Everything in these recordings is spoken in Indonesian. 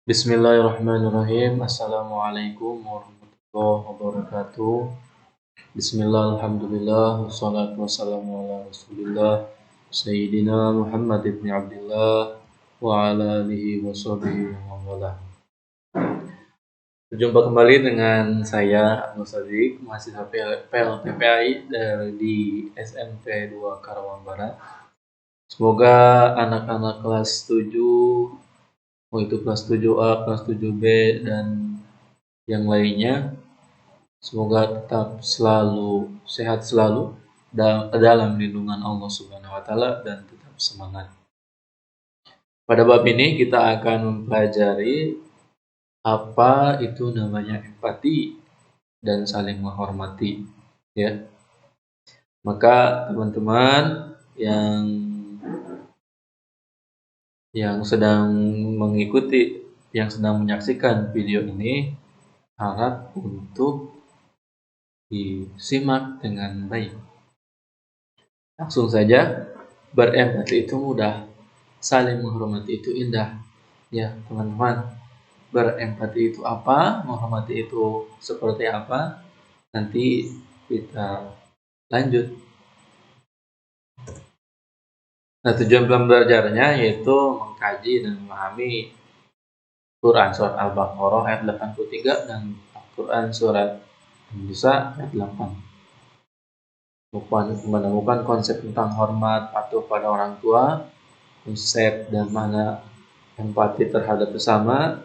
Bismillahirrahmanirrahim. Assalamualaikum warahmatullahi wabarakatuh. Bismillah, alhamdulillah, wassalatu wassalamu ala rasulillah Sayyidina Muhammad ibn Abdullah wa ala alihi wa sahbihi wa wala. Berjumpa kembali dengan saya Anwar Sadiq, mahasiswa PLPPI di SMP 2 Karawang Barat. Semoga anak-anak kelas 7, itu kelas 7A, kelas 7B, dan yang lainnya, semoga tetap selalu sehat selalu dalam lindungan Allah Subhanahu wa taala dan tetap semangat. Pada bab ini kita akan mempelajari apa itu namanya empati dan saling menghormati, ya. Maka teman-teman yang sedang mengikuti, yang sedang menyaksikan video ini, harap untuk disimak dengan baik. Langsung saja, berempati itu mudah, saling menghormati itu indah. Ya, teman-teman, berempati itu apa? Menghormati itu seperti apa? Nanti kita lanjut. Nah, tujuan pembelajarannya yaitu mengkaji dan memahami Quran surat Al-Baqarah ayat 83 dan Al-Quran surat An-Nisa ayat 8. Menemukan konsep tentang hormat, patuh pada orang tua, konsep dan makna empati terhadap sesama,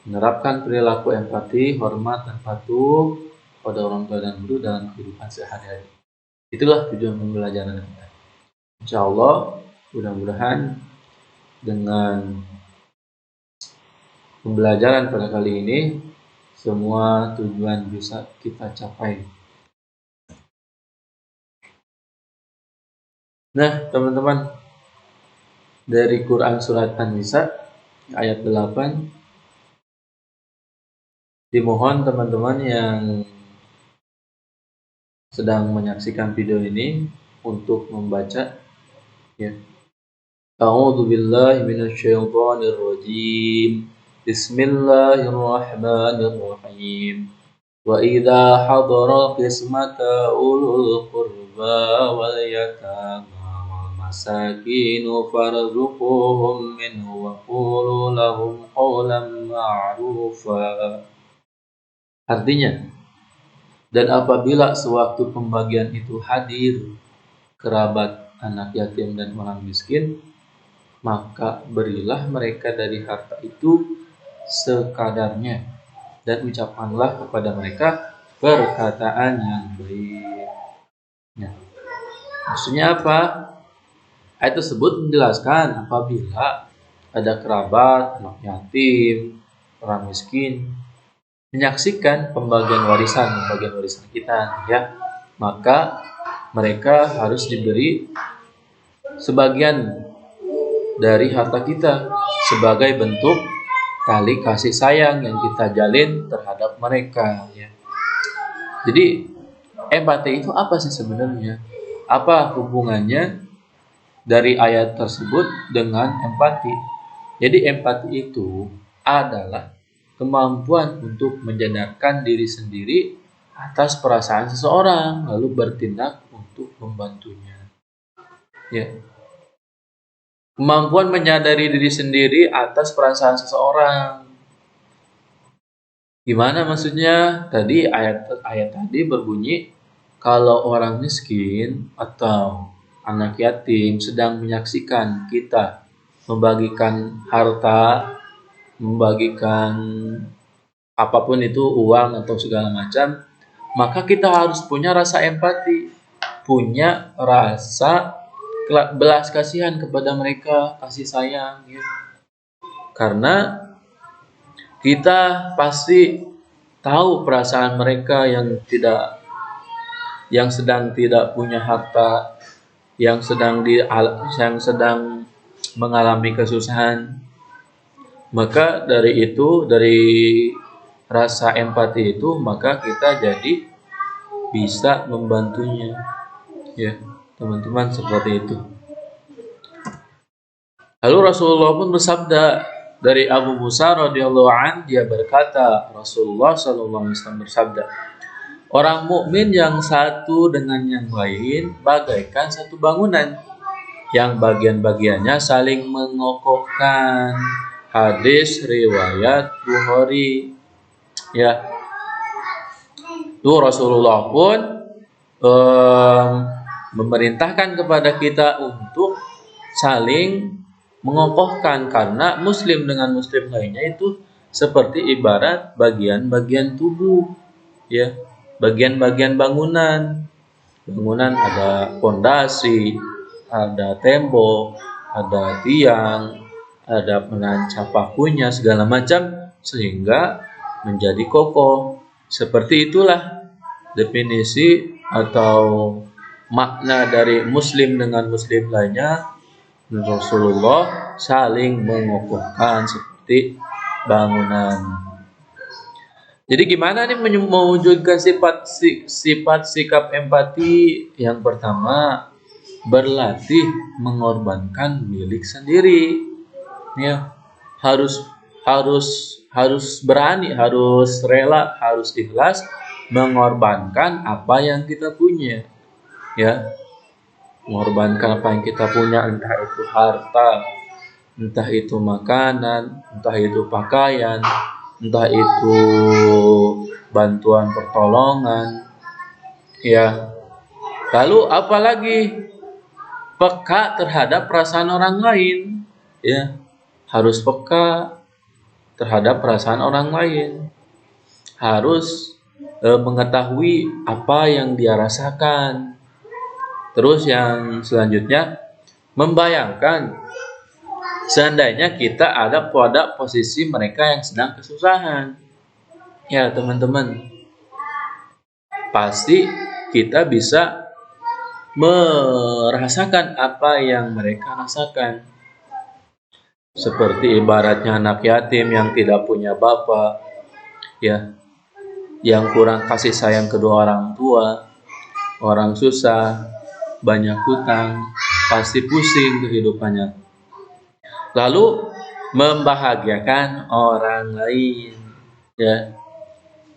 menerapkan perilaku empati, hormat, dan patuh pada orang tua dan guru dalam kehidupan sehari-hari. Itulah tujuan pembelajaran kita. Insya Allah, mudah-mudahan dengan pembelajaran pada kali ini, semua tujuan bisa kita capai. Nah, teman-teman, dari Quran surat An-Nisa ayat 8, dimohon teman-teman yang sedang menyaksikan video ini untuk membaca, ya. A'udzu billahi minasyaitonir rajim. Bismillahirrahmanirrahim. Wa idza hadara qismata ulul qurba wal yatama wal masakin farzuquhum minhu wa qulu lahum qawlan ma'rufa. Artinya, dan apabila sewaktu pembagian itu hadir kerabat, anak yatim, dan orang miskin, maka berilah mereka dari harta itu sekadarnya, dan ucapkanlah kepada mereka perkataan yang baik. Nah, maksudnya apa? Ayat tersebut menjelaskan apabila ada kerabat, anak yatim, orang miskin menyaksikan pembagian warisan kita, ya, maka mereka harus diberi sebagian dari harta kita sebagai bentuk tali kasih sayang yang kita jalin terhadap mereka, ya. Jadi empati itu apa sih sebenarnya? Apa hubungannya dari ayat tersebut dengan empati? Jadi empati itu adalah kemampuan untuk menyadarkan diri sendiri atas perasaan seseorang, lalu bertindak untuk membantunya. Ya. Kemampuan menyadari diri sendiri atas perasaan seseorang. Gimana maksudnya? Tadi ayat tadi berbunyi, kalau orang miskin atau anak yatim sedang menyaksikan kita membagikan harta, membagikan apapun itu, uang atau segala macam, maka kita harus punya rasa empati, punya rasa belas kasihan kepada mereka, kasih sayang, ya. Karena kita pasti tahu perasaan mereka yang sedang tidak punya harta, yang sedang mengalami kesusahan. Maka dari rasa empati itu, maka kita jadi bisa membantunya, ya, teman-teman, seperti itu. Lalu Rasulullah pun bersabda Dari Abu Musa radhiyallahu an, dia berkata, Rasulullah sallallahu alaihi wasallam bersabda, orang mukmin yang satu dengan yang lain bagaikan satu bangunan yang bagian-bagiannya saling mengokohkan. Hadis riwayat Bukhari. Ya, itu Rasulullah pun memerintahkan kepada kita untuk saling mengokohkan, karena muslim dengan muslim lainnya itu seperti ibarat bagian-bagian tubuh, ya, bagian-bagian bangunan. Bangunan ada pondasi, ada tembok, ada tiang, ada penancap pakunya, segala macam, sehingga menjadi kokoh. Seperti itulah definisi atau makna dari muslim dengan muslim lainnya. Rasulullah saling mengokohkan seperti bangunan. Jadi gimana nih mewujudkan sifat sikap empati? Yang pertama, berlatih mengorbankan milik sendiri. Ya, harus berani, harus rela, harus ikhlas mengorbankan apa yang kita punya. Ya, mengorbankan apa yang kita punya, entah itu harta, entah itu makanan, entah itu pakaian, entah itu bantuan pertolongan, ya. Lalu apalagi peka terhadap perasaan orang lain, ya. Harus peka terhadap perasaan orang lain. Harus mengetahui apa yang dia rasakan. Terus yang selanjutnya, membayangkan seandainya kita ada pada posisi mereka yang sedang kesusahan. Ya teman-teman, pasti kita bisa merasakan apa yang mereka rasakan. Seperti ibaratnya anak yatim yang tidak punya bapak, ya, yang kurang kasih sayang kedua orang tua, orang susah, banyak hutang, pasti pusing kehidupannya. Lalu membahagiakan orang lain, ya,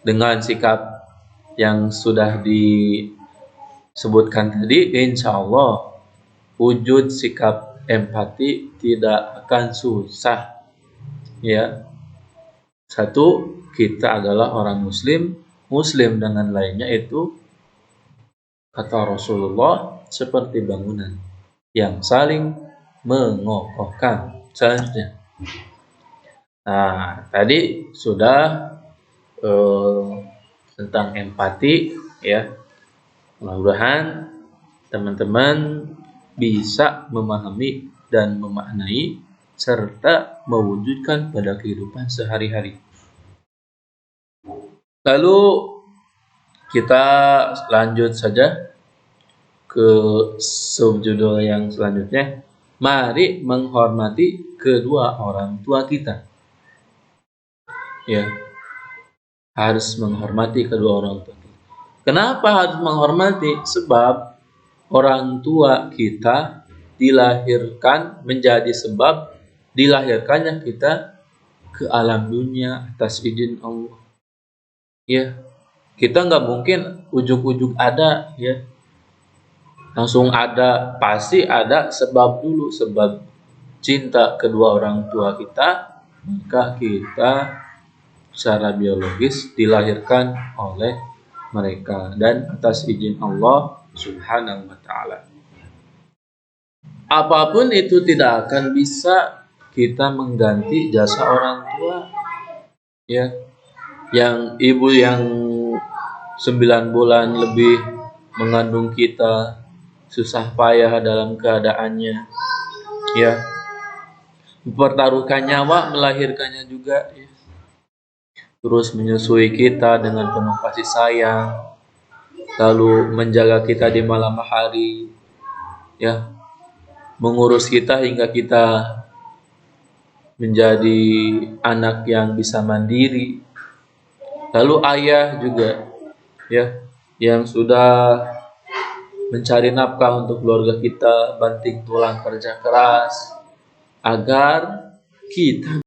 dengan sikap yang sudah disebutkan tadi, insya Allah wujud sikap empati tidak akan susah. Ya, satu, kita adalah orang muslim dengan lainnya itu, kata Rasulullah, seperti bangunan yang saling mengokohkan. Selanjutnya, nah tadi sudah tentang empati, ya. Mudah-mudahan teman-teman bisa memahami dan memaknai serta mewujudkan pada kehidupan sehari-hari. Lalu kita lanjut saja ke subjudul yang selanjutnya. Mari menghormati kedua orang tua kita. Ya, harus menghormati kedua orang tua kita. Kenapa harus menghormati? Sebab orang tua kita dilahirkan, menjadi sebab dilahirkannya kita ke alam dunia atas izin Allah. Ya, kita nggak mungkin ujuk-ujuk ada, ya, langsung ada. Pasti ada sebab dulu, sebab cinta kedua orang tua kita, maka kita secara biologis dilahirkan oleh mereka dan atas izin Allah Subhanahu wa ta'ala. Apapun itu tidak akan bisa kita mengganti jasa orang tua, ya. Yang ibu yang 9 bulan lebih mengandung kita, susah payah dalam keadaannya, ya, mempertaruhkan nyawa melahirkannya juga, ya. Terus menyusui kita dengan penuh kasih sayang, lalu menjaga kita di malam hari, ya, mengurus kita hingga kita menjadi anak yang bisa mandiri. Lalu ayah juga, ya, yang sudah mencari nafkah untuk keluarga kita, banting tulang kerja keras agar kita